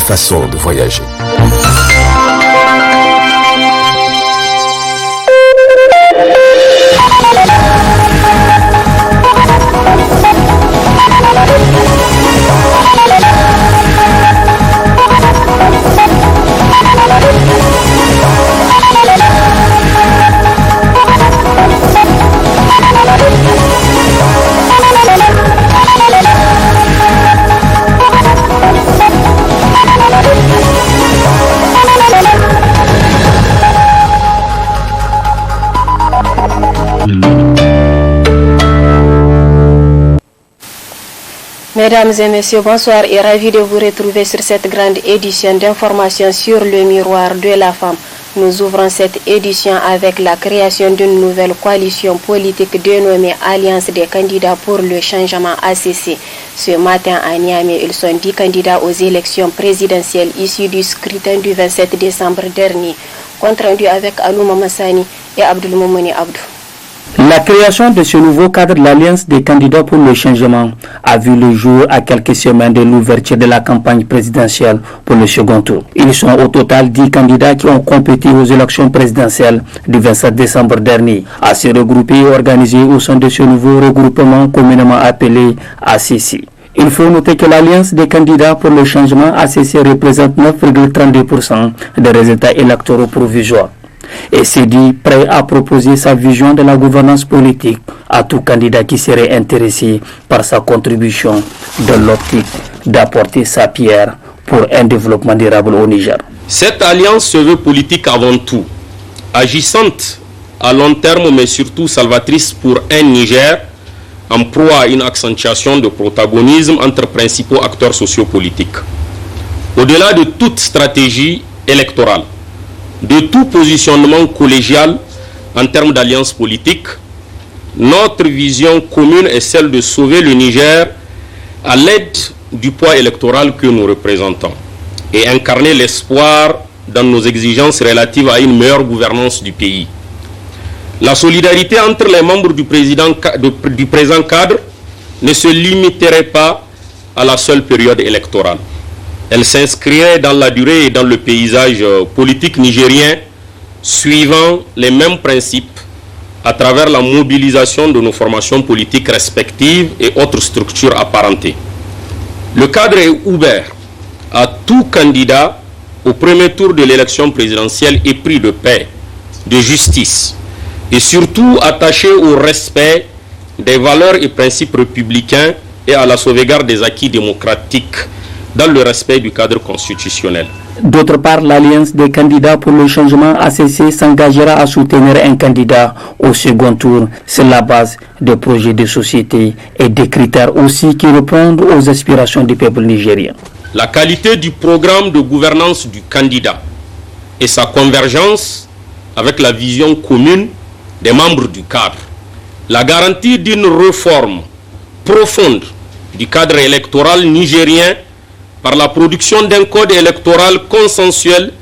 façon de voyager. Mesdames et messieurs, bonsoir et ravi de vous retrouver sur cette grande édition d'information sur le miroir de la femme. Nous ouvrons cette édition avec la création d'une nouvelle coalition politique dénommée Alliance des candidats pour le changement ACC. Ce matin à Niamey, ils sont 10 candidats aux élections présidentielles issus du scrutin du 27 décembre dernier. Compte rendu avec Alou Mamassani et Abdul Moumouni Abdou. La création de ce nouveau cadre de l'Alliance des candidats pour le changement a vu le jour à quelques semaines de l'ouverture de la campagne présidentielle pour le second tour. Ils sont au total 10 candidats qui ont compété aux élections présidentielles du 27 décembre dernier, à se regrouper et organiser au sein de ce nouveau regroupement communément appelé ACC. Il faut noter que l'Alliance des candidats pour le changement ACC représente 9,32% des résultats électoraux provisoires et s'est dit prêt à proposer sa vision de la gouvernance politique à tout candidat qui serait intéressé par sa contribution dans l'optique d'apporter sa pierre pour un développement durable au Niger. Cette alliance se veut politique avant tout, agissante à long terme mais surtout salvatrice pour un Niger en proie à une accentuation de protagonisme entre principaux acteurs sociopolitiques. Au-delà de toute stratégie électorale, de tout positionnement collégial en termes d'alliance politique, notre vision commune est celle de sauver le Niger à l'aide du poids électoral que nous représentons et incarner l'espoir dans nos exigences relatives à une meilleure gouvernance du pays. La solidarité entre les membres du présent cadre ne se limiterait pas à la seule période électorale. Elle s'inscrirait dans la durée et dans le paysage politique nigérien, suivant les mêmes principes à travers la mobilisation de nos formations politiques respectives et autres structures apparentées. Le cadre est ouvert à tout candidat au premier tour de l'élection présidentielle épris de paix, de justice et surtout attaché au respect des valeurs et principes républicains et à la sauvegarde des acquis démocratiques dans le respect du cadre constitutionnel. D'autre part, l'Alliance des candidats pour le changement ACC s'engagera à soutenir un candidat au second tour sur la base de projets de société et des critères aussi qui répondent aux aspirations du peuple nigérien. La qualité du programme de gouvernance du candidat et sa convergence avec la vision commune des membres du cadre. La garantie d'une réforme profonde du cadre électoral nigérien par la production d'un code électoral consensuel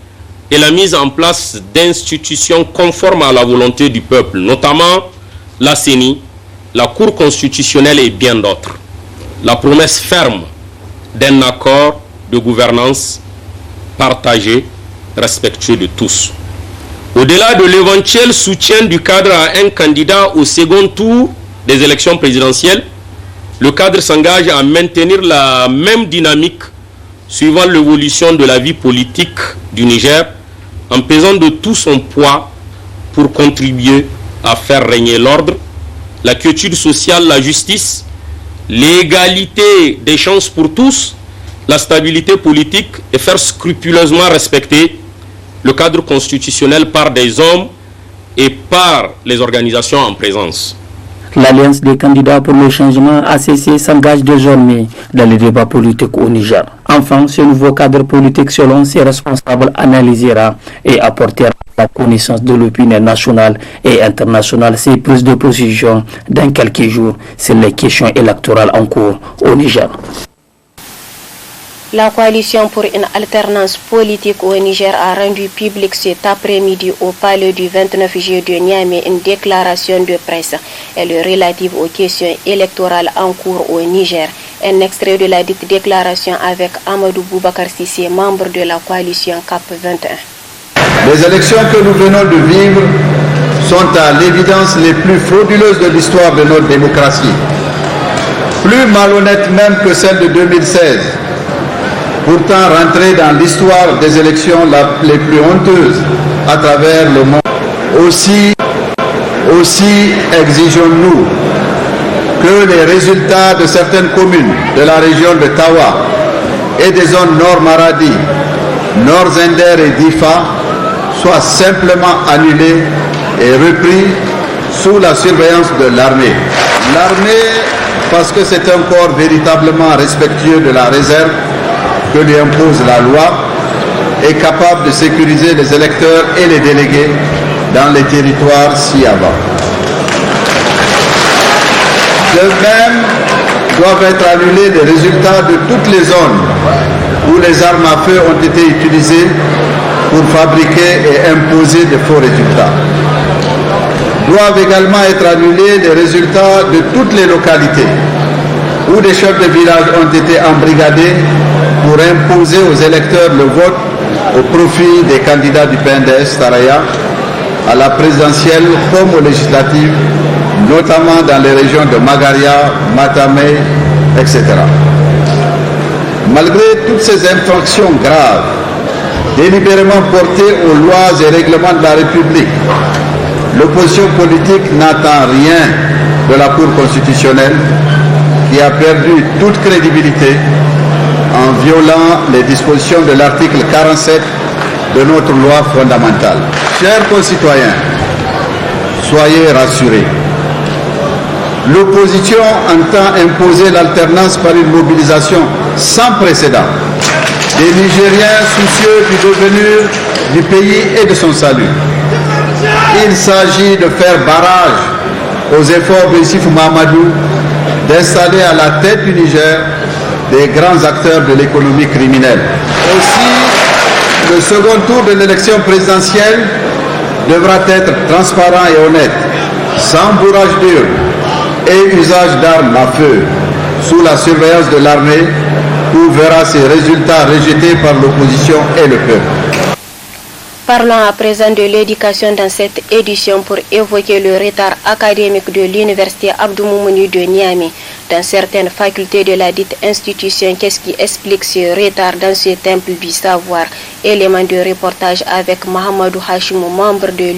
et la mise en place d'institutions conformes à la volonté du peuple, notamment la CENI, la Cour constitutionnelle et bien d'autres. La promesse ferme d'un accord de gouvernance partagé, respectueux de tous. Au-delà de l'éventuel soutien du cadre à un candidat au second tour des élections présidentielles, le cadre s'engage à maintenir la même dynamique suivant l'évolution de la vie politique du Niger, en pesant de tout son poids pour contribuer à faire régner l'ordre, la quiétude sociale, la justice, l'égalité des chances pour tous, la stabilité politique et faire scrupuleusement respecter le cadre constitutionnel par des hommes et par les organisations en présence. L'Alliance des candidats pour le changement ACC s'engage désormais dans le débat politique au Niger. Enfin, ce nouveau cadre politique, selon ses responsables, analysera et apportera la connaissance de l'opinion nationale et internationale ses prises de position dans quelques jours sur les questions électorales en cours au Niger. La coalition pour une alternance politique au Niger a rendu public cet après-midi au palais du 29 juillet de Niamey une déclaration de presse. Elle est relative aux questions électorales en cours au Niger. Un extrait de la dite déclaration avec Amadou Boubacar Sissé, membre de la coalition CAP 21. Les élections que nous venons de vivre sont à l'évidence les plus frauduleuses de l'histoire de notre démocratie. Plus malhonnêtes même que celle de 2016, pourtant rentrée dans l'histoire des élections les plus honteuses à travers le monde. Aussi exigeons-nous que les résultats de certaines communes de la région de Tawa et des zones Nord Maradi, Nord Zender et Difa soient simplement annulés et repris sous la surveillance de l'armée. L'armée, parce que c'est un corps véritablement respectueux de la réserve que lui impose la loi, est capable de sécuriser les électeurs et les délégués dans les territoires ci-avant. De même, doivent être annulés les résultats de toutes les zones où les armes à feu ont été utilisées pour fabriquer et imposer de faux résultats. Doivent également être annulés les résultats de toutes les localités où des chefs de village ont été embrigadés pour imposer aux électeurs le vote au profit des candidats du PNDS Taraya à la présidentielle comme aux législatives, notamment dans les régions de Magaria, Matamé, etc. Malgré toutes ces infractions graves, délibérément portées aux lois et règlements de la République, l'opposition politique n'attend rien de la Cour constitutionnelle qui a perdu toute crédibilité en violant les dispositions de l'article 47 de notre loi fondamentale. Chers concitoyens, soyez rassurés. L'opposition entend imposer l'alternance par une mobilisation sans précédent des Nigériens soucieux du devenir du pays et de son salut. Il s'agit de faire barrage aux efforts de Issifou Mahamadou d'installer à la tête du Niger des grands acteurs de l'économie criminelle. Aussi, le second tour de l'élection présidentielle devra être transparent et honnête, sans bourrage d'urne et usage d'armes à feu, sous la surveillance de l'armée, où verra ses résultats rejetés par l'opposition et le peuple. Parlons à présent de l'éducation dans cette édition pour évoquer le retard académique de l'université Abdou Moumouni de Niamey dans certaines facultés de la dite institution. Qu'est-ce qui explique ce retard dans ce temple du savoir? Élément de reportage avec Mohamedou Hachimou, membre de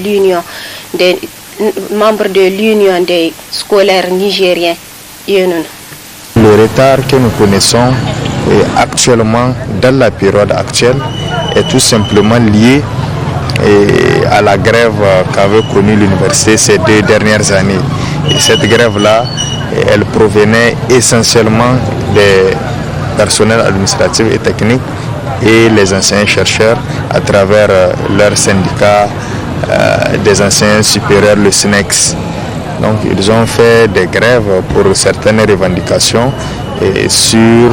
l'Union des scolaires nigériens. Le retard que nous connaissons actuellement dans la période actuelle est tout simplement lié à la grève qu'avait connue l'université ces 2 dernières années. Et cette grève-là, elle provenait essentiellement des personnels administratifs et techniques et les enseignants-chercheurs à travers leur syndicat des enseignants supérieurs, le SNEX. Donc ils ont fait des grèves pour certaines revendications sur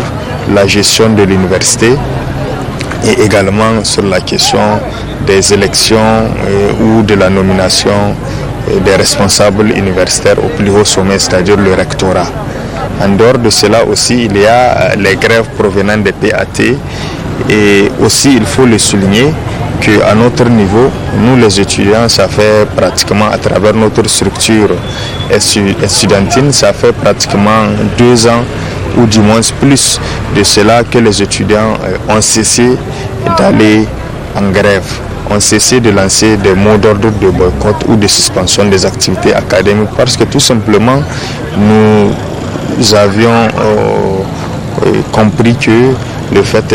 la gestion de l'université et également sur la question des élections ou de la nomination des responsables universitaires au plus haut sommet, c'est-à-dire le rectorat. En dehors de cela aussi, il y a les grèves provenant des PAT et aussi il faut le souligner qu'à notre niveau, nous les étudiants, ça fait pratiquement à travers notre structure estudiantine, ça fait pratiquement 2 ans ou du moins plus de cela que les étudiants ont cessé d'aller en grève, ont cessé de lancer des mots d'ordre de boycott ou de suspension des activités académiques parce que tout simplement nous avions compris que le fait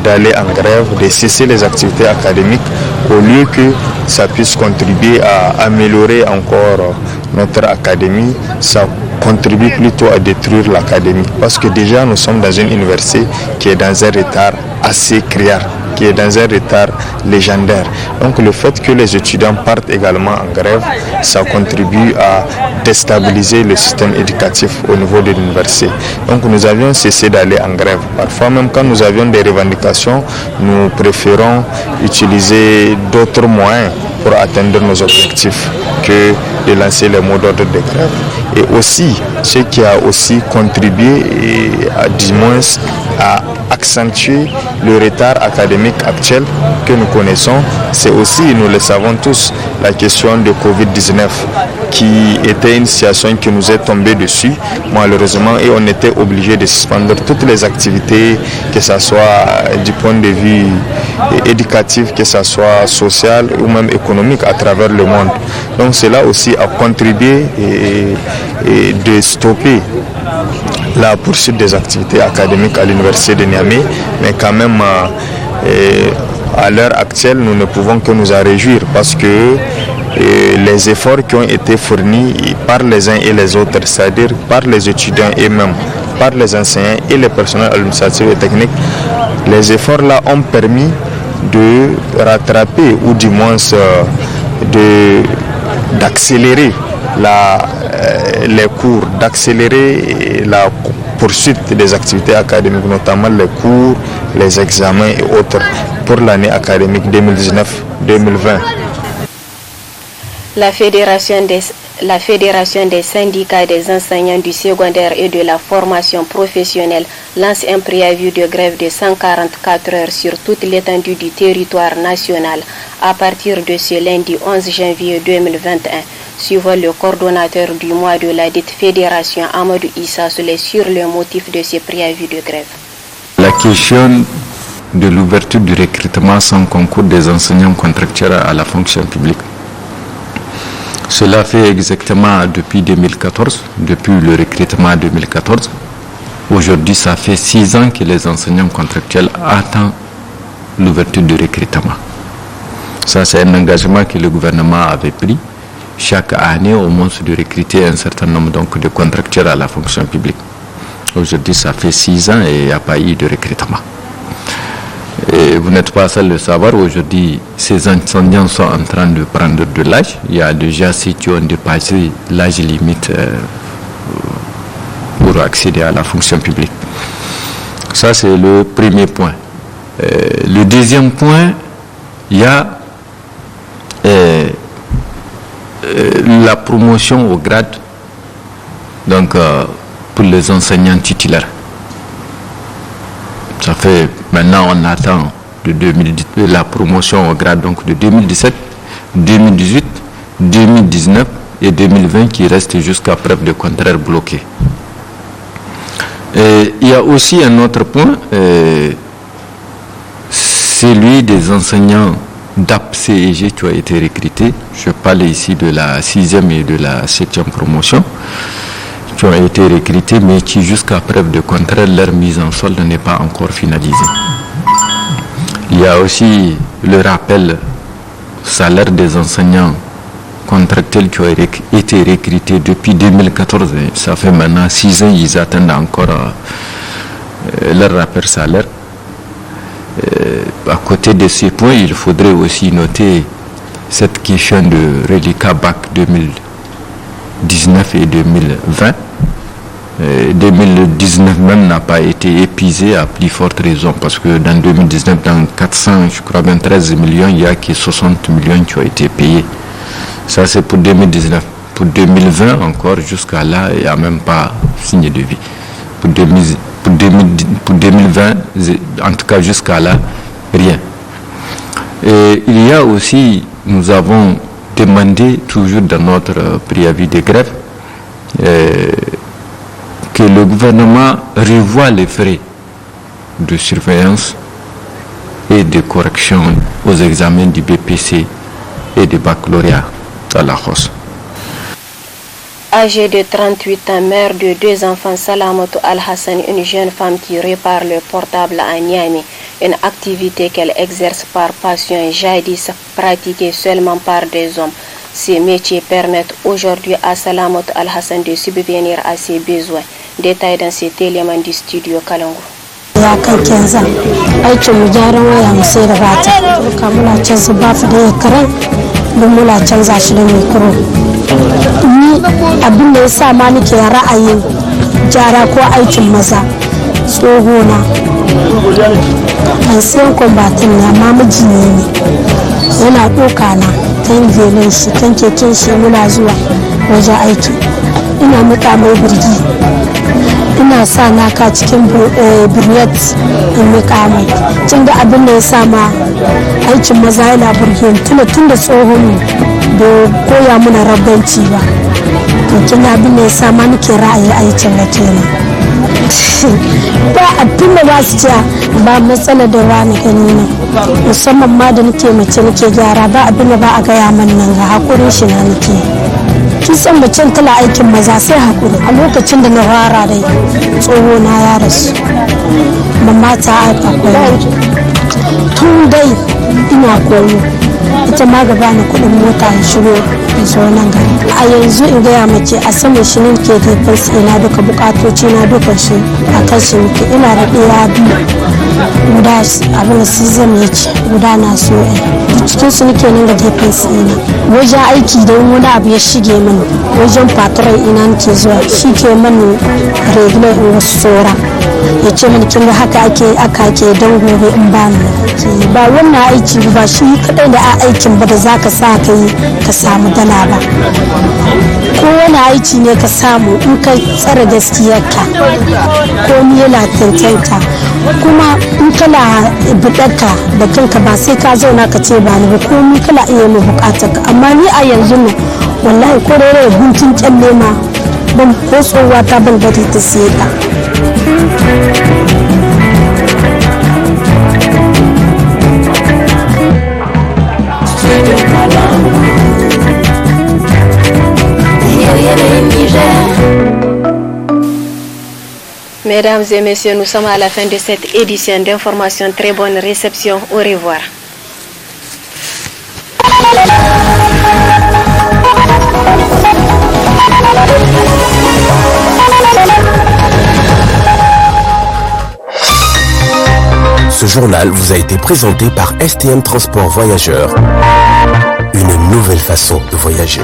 d'aller en grève, de cesser les activités académiques, au lieu que ça puisse contribuer à améliorer encore notre académie, ça contribue plutôt à détruire l'académie. Parce que déjà nous sommes dans une université qui est dans un retard assez criard, qui est dans un retard légendaire. Donc le fait que les étudiants partent également en grève, ça contribue à déstabiliser le système éducatif au niveau de l'université. Donc nous avions cessé d'aller en grève. Parfois même quand nous avions des revendications, nous préférons utiliser d'autres moyens pour atteindre nos objectifs que de lancer les mots d'ordre de grève. Et aussi, ce qui a aussi contribué, du moins, à accentuer le retard académique actuel que nous connaissons, c'est aussi, nous le savons tous, la question de Covid-19 qui était une situation qui nous est tombée dessus malheureusement et on était obligé de suspendre toutes les activités, que ce soit du point de vue éducatif, que ce soit social ou même économique à travers le monde. Donc cela aussi a contribué et de stopper la poursuite des activités académiques à l'université de Niamey, mais quand même à l'heure actuelle nous ne pouvons que nous en réjouir parce que les efforts qui ont été fournis par les uns et les autres, c'est-à-dire par les étudiants et même par les enseignants et les personnels administratifs et techniques, les efforts là ont permis de rattraper ou du moins d'accélérer les cours, d'accélérer la poursuite des activités académiques, notamment les cours, les examens et autres pour l'année académique 2019-2020. La Fédération des syndicats des enseignants du secondaire et de la formation professionnelle lance un préavis de grève de 144 heures sur toute l'étendue du territoire national à partir de ce lundi 11 janvier 2021. Suivant le coordonnateur du mois de la dite fédération, Amadou Issa Souley, sur le motif de ce préavis de grève. La question de l'ouverture du recrutement sans concours des enseignants contractuels à la fonction publique. Cela fait exactement depuis 2014, depuis le recrutement 2014. Aujourd'hui, ça fait 6 ans que les enseignants contractuels attendent l'ouverture du recrutement. Ça, c'est un engagement que le gouvernement avait pris. Chaque année, au moins, de recruter un certain nombre de contractuels à la fonction publique. Aujourd'hui, ça fait 6 ans et il n'y a pas eu de recrutement. Et vous n'êtes pas seul de savoir, aujourd'hui, ces enseignants sont en train de prendre de l'âge. Il y a déjà ceux qui ont dépassé l'âge limite pour accéder à la fonction publique. Ça, c'est le premier point. Le deuxième point, il y a la promotion au grade pour les enseignants titulaires. Ça fait maintenant on attend la promotion au grade de 2017, 2018, 2019 et 2020 qui restent jusqu'à preuve de contraire bloqués. Et il y a aussi un autre point, celui des enseignants d'APCEG qui ont été recrutés. Je parle ici de la 6e et de la 7e promotion qui ont été recrutés mais qui jusqu'à preuve de contraire leur mise en solde n'est pas encore finalisée. Il y a aussi le rappel salaire des enseignants contractuels qui ont été recrutés depuis 2014. Ça fait maintenant 6 ans, ils attendent encore leur rappel salaire. À côté de ces points, il faudrait aussi noter cette question de reliquat bac 2019 et 2020. 2019 même n'a pas été épuisé à plus forte raison parce que dans 2019, dans 413 millions, il n'y a que 60 millions qui ont été payés. Ça c'est pour 2019. Pour 2020 encore, jusqu'à là, il n'y a même pas signé de vie. Pour 2020, en tout cas jusqu'à là, rien. Et il y a aussi, nous avons demandé toujours dans notre préavis de grève que le gouvernement revoie les frais de surveillance et de correction aux examens du BPC et du baccalauréat à la hausse. Âgée de 38 ans, mère de 2 enfants, Salamatou Al-Hassan, une jeune femme qui répare le portable à Niamey, une activité qu'elle exerce par passion jadis pratiquée seulement par des hommes. Ces métiers permettent aujourd'hui à Salamatou Al-Hassan de subvenir à ses besoins. Détail dans cet élément du studio Kalangu. Ya kai 15 ans aikin mu gyaran waya mu sai da bata ka muna canza bafu da karan don muna canza shi da mikro ni abin da yasa ma nake ra'ayin gyara ko aikin maza tsohona an sai combatin na ma miji ne yana ɗoka na kan velon shi kan keken shi muna zuwa wajen aiki. Ina muka mai birgi, ina sa naka cikin birnet in muka mai. Kin ga abin da ya sa ma aikin maza yana burge tun da tsohon bai koya mana rabbanci ba. To kin ga abin da ya sa ma nake ra'ayi aikin da kenan. Ba abin da ba su ce ba matsala da rani gani na, musamman ma da nake mace nake gyara ba abin da ba a gaya man nan ga hakurin shi na nake. Kin san macen tana aikin maza sai hakuri. A lokacin da na fara dai tsoho na ya rasu, mamma ta akwai tun dai ina koyo, ita ma gaba na kudin mota ya shigo ya zo nan gari. A yanzu in gaya mace a saman shi ne ke gefensu ina duka bukatoci na duka shi a kan shi muke. Ina da ɗaya biyu, guda abin da su zama ya ce guda na so duk cikin su nake nan ga gefensu ina. Wajen aiki don wani abu ya shige mini wajen faturai ina nake zuwa shi ke mani regular in wasu tsora ya ce mani kin ga haka ake don gobe in ba ni ba wannan aiki ba shi kadai da a aikin ba da zaka sa ka yi ka samu dala ba. Ko wani aiki ne ka samu in ka tsare gaskiyarka ko ni yana tantanka, kuma in kana buɗarka da kanka ba sai ka zauna ka ce ba ni ba, ko ni kala iya mu bukatar ka. Amma ni a yanzu ne wallahi ko da guntun kyalle ma ban ko tsohuwa ta ban bari ta sai ta. Mesdames et messieurs, nous sommes à la fin de cette édition d'information. Très bonne réception. Au revoir. Ce journal vous a été présenté par STM Transport Voyageurs. Une nouvelle façon de voyager.